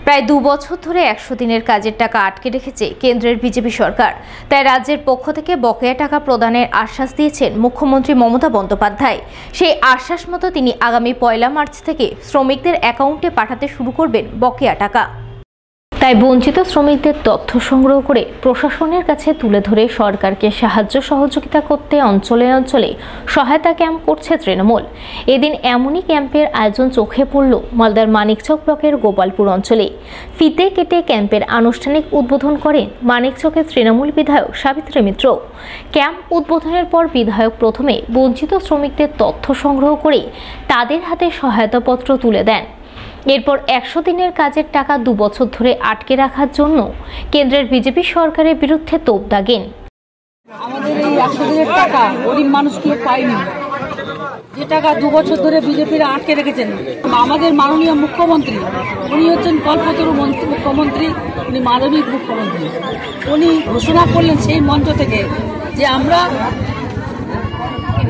প্রায় 2 বছর ধরে 100 দিনের কাজের টাকা আটকে রেখেছে কেন্দ্রের বিজেপি সরকার। তাই রাজ্যের পক্ষ থেকে বকেয়া টাকা প্রদানের আশ্বাস দিয়েছেন মুখ্যমন্ত্রী মমতা বন্দ্যোপাধ্যায়। সেই আশ্বাস মতো তিনি আগামী 1 মার্চ থেকে শ্রমিকদের অ্যাকাউন্টে পাঠাতে শুরু করবেন বকেয়া টাকা। তাই বঞ্চিত শ্রমিকদের তথ্য সংগ্রহ করে প্রশাসনের কাছে তুলে ধরে সরকারকে সাহায্য সহযোগিতা করতে অঞ্চলে অঞ্চলে সহায়তা ক্যাম্প করছে তৃণমূল। এদিন এমনই ক্যাম্পের আয়োজন চোখে পড়ল মালদার মানিকচক ব্লকের গোপালপুর অঞ্চলে। ফিতে কেটে ক্যাম্পের আনুষ্ঠানিক উদ্বোধন করেন মানিকচকের তৃণমূল বিধায়ক সাবিত্রী মিত্র। ক্যাম্প উদ্বোধনের পর বিধায়ক প্রথমে বঞ্চিত শ্রমিকদের তথ্য সংগ্রহ করে তাদের হাতে সহায়তাপত্র তুলে দেন। এরপর 100 দিনের কাজের টাকা 2 বছর ধরে আটকে রাখার জন্য কেন্দ্রের বিজেপি সরকারের বিরুদ্ধে তোপ দাগেন। আমাদের এই 100 দিনের টাকা গরিব মানুষগুলো পায়নি, যে টাকা 2 বছর ধরে বিজেপিরা আটকে রেখেছেন। আমাদের মাননীয় মুখ্যমন্ত্রী, উনি হচ্ছেন কল্পতরু মুখ্যমন্ত্রী, উনি মানবিক মুখ্যমন্ত্রী। উনি ঘোষণা করলেন সেই মঞ্চ থেকে যে আমরা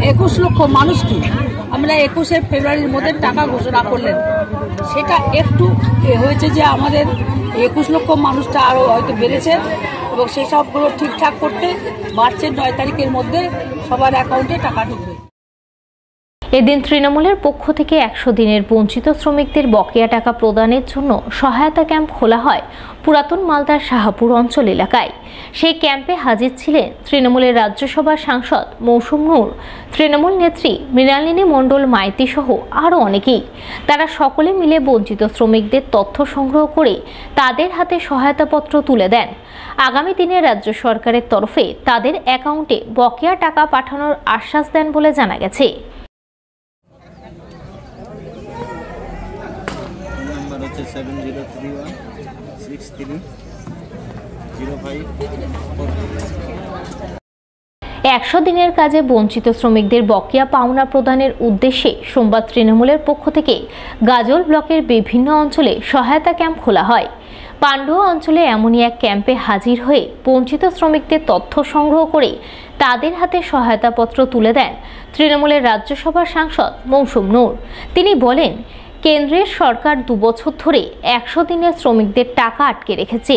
21 লক্ষ মানুষকে আমরা 21শে ফেব্রুয়ারির মধ্যে টাকা ঘোষণা করলেন। সেটা একটু হয়েছে যে আমাদের 21 লক্ষ মানুষটা আরও হয়তো বেড়েছে এবং সেই সবগুলো ঠিকঠাক করতে মার্চের 9 তারিখের মধ্যে সবার অ্যাকাউন্টে টাকা ঢুকবে। এদিন তৃণমূলের পক্ষ থেকে 100 দিনের বঞ্চিত শ্রমিকদের বকেয়া টাকা প্রদানের জন্য সহায়তা ক্যাম্প খোলা হয় পুরাতন মালদার শাহপুর অঞ্চল এলাকায়। সেই ক্যাম্পে হাজির ছিলেন তৃণমূলের রাজ্যসভার সাংসদ মৌসুম নূর, তৃণমূল নেত্রী মৃণালিনী মণ্ডল মাইতি সহ আরও অনেকেই। তারা সকলে মিলে বঞ্চিত শ্রমিকদের তথ্য সংগ্রহ করে তাদের হাতে সহায়তাপত্র তুলে দেন। আগামী দিনে রাজ্য সরকারের তরফে তাদের অ্যাকাউন্টে বকেয়া টাকা পাঠানোর আশ্বাস দেন বলে জানা গেছে। হচ্ছে 70316305। 100 দিনের কাজে বঞ্চিত শ্রমিকদের বকেয়া পাওনা প্রদানের উদ্দেশ্যে সোমবার তৃণমূলের পক্ষ থেকে গাজল ব্লকের বিভিন্ন অঞ্চলে সহায়তা ক্যাম্প খোলা হয়। পান্ডুয়া অঞ্চলে এমনই এক ক্যাম্পে হাজির হয়ে বঞ্চিত শ্রমিকদের তথ্য সংগ্রহ করে তাদের হাতে সহায়তাপত্র তুলে দেন তৃণমূলের রাজ্যসভার সাংসদ মৌসুম নূর। তিনি বলেন, কেন্দ্রের সরকার 2 বছর ধরে 100 দিনের শ্রমিকদের টাকা আটকে রেখেছে।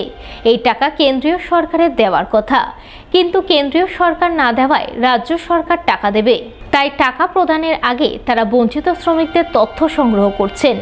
এই টাকা কেন্দ্রীয় সরকারের দেওয়ার কথা, কিন্তু কেন্দ্রীয় সরকার না দেওয়ায় রাজ্য সরকার টাকা দেবে। তাই টাকা প্রদানের আগে তারা বঞ্চিত শ্রমিকদের তথ্য সংগ্রহ করছেন।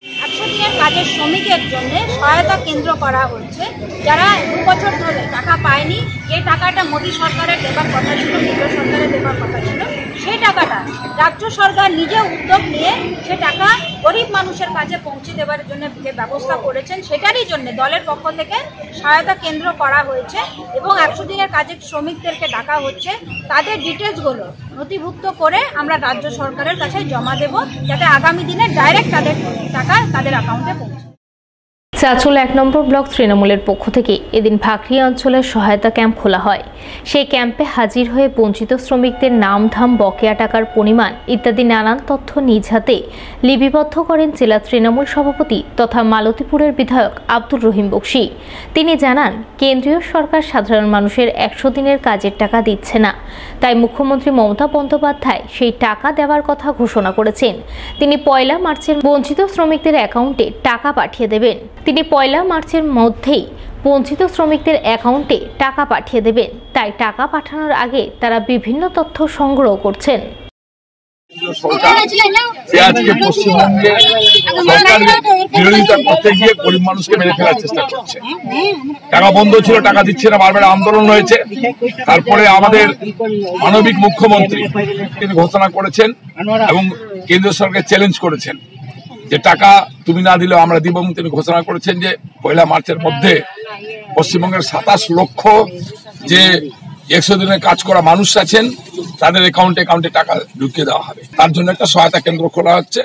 100 দিনের কাজের শ্রমিকের জন্য সহায়তা কেন্দ্র করা হচ্ছে। যারা 2 বছর ধরে টাকা পায়নি, যে টাকাটা মোদী সরকারের দেবার কথা ছিল, কেন্দ্র সরকারের দেবার কথা ছিল, সেই টাকাটা রাজ্য সরকার নিজে উদ্যোগ নিয়ে সে টাকা গরিব মানুষের কাছে পৌঁছে দেওয়ার জন্য যে ব্যবস্থা করেছেন, সেটারই জন্য দলের পক্ষ থেকে সহায়তা কেন্দ্র করা হয়েছে এবং 100 দিনের কাজের শ্রমিকদেরকে ডাকা হচ্ছে। তাদের ডিটেলসগুলো নথিভুক্ত করে আমরা রাজ্য সরকারের কাছে জমা দেব, যাতে আগামী দিনে ডাইরেক্ট তাদের টাকা তাদের অ্যাকাউন্টে পৌঁছে। চাঁচল 1 নম্বর ব্লক তৃণমূলের পক্ষ থেকে এদিন ভাকরি অঞ্চলের সহায়তা ক্যাম্প খোলা হয়। সেই ক্যাম্পে হাজির হয়ে বঞ্চিত শ্রমিকদের নাম, ধাম, বকেয়া টাকার পরিমাণ ইত্যাদি নানান তথ্য নিজ হাতে লিপিবদ্ধ করেন জেলা তৃণমূল সভাপতি তথা মালতীপুরের বিধায়ক আব্দুর রহিম বক্সি। তিনি জানান, কেন্দ্রীয় সরকার সাধারণ মানুষের 100 দিনের কাজের টাকা দিচ্ছে না, তাই মুখ্যমন্ত্রী মমতা বন্দ্যোপাধ্যায় সেই টাকা দেওয়ার কথা ঘোষণা করেছেন। তিনি 1 মার্চের বঞ্চিত শ্রমিকদের অ্যাকাউন্টে টাকা পাঠিয়ে দেবেন। তিনি 1 মার্চের মধ্যেই বঞ্চিত শ্রমিকদের অ্যাকাউন্টে টাকা পাঠিয়ে দেবেন। তাই টাকা পাঠানোর আগে তারা বিভিন্ন তথ্য সংগ্রহ করছেন। আজকে পশ্চিমবঙ্গে সরকার বিরোধিতা করতে গিয়ে গরিব মানুষকে মেরে ফেলার চেষ্টা করছে। টাকা বন্ধ ছিল, টাকা দিচ্ছে না, বারবার আন্দোলন হয়েছে। তারপরে আমাদের মানবিক মুখ্যমন্ত্রী তিনি ঘোষণা করেছেন এবং কেন্দ্র সরকার চ্যালেঞ্জ করেছেন যে টাকা তুমি না দিলেও আমরা দিব, এবং তিনি ঘোষণা করেছেন যে 1 মার্চের মধ্যে পশ্চিমবঙ্গের 27 লক্ষ যে 100 দিনের কাজ করা মানুষ আছেন তাদের অ্যাকাউন্টে টাকা ঢুকিয়ে দেওয়া হবে। তার জন্য একটা সহায়তা কেন্দ্র খোলা হচ্ছে।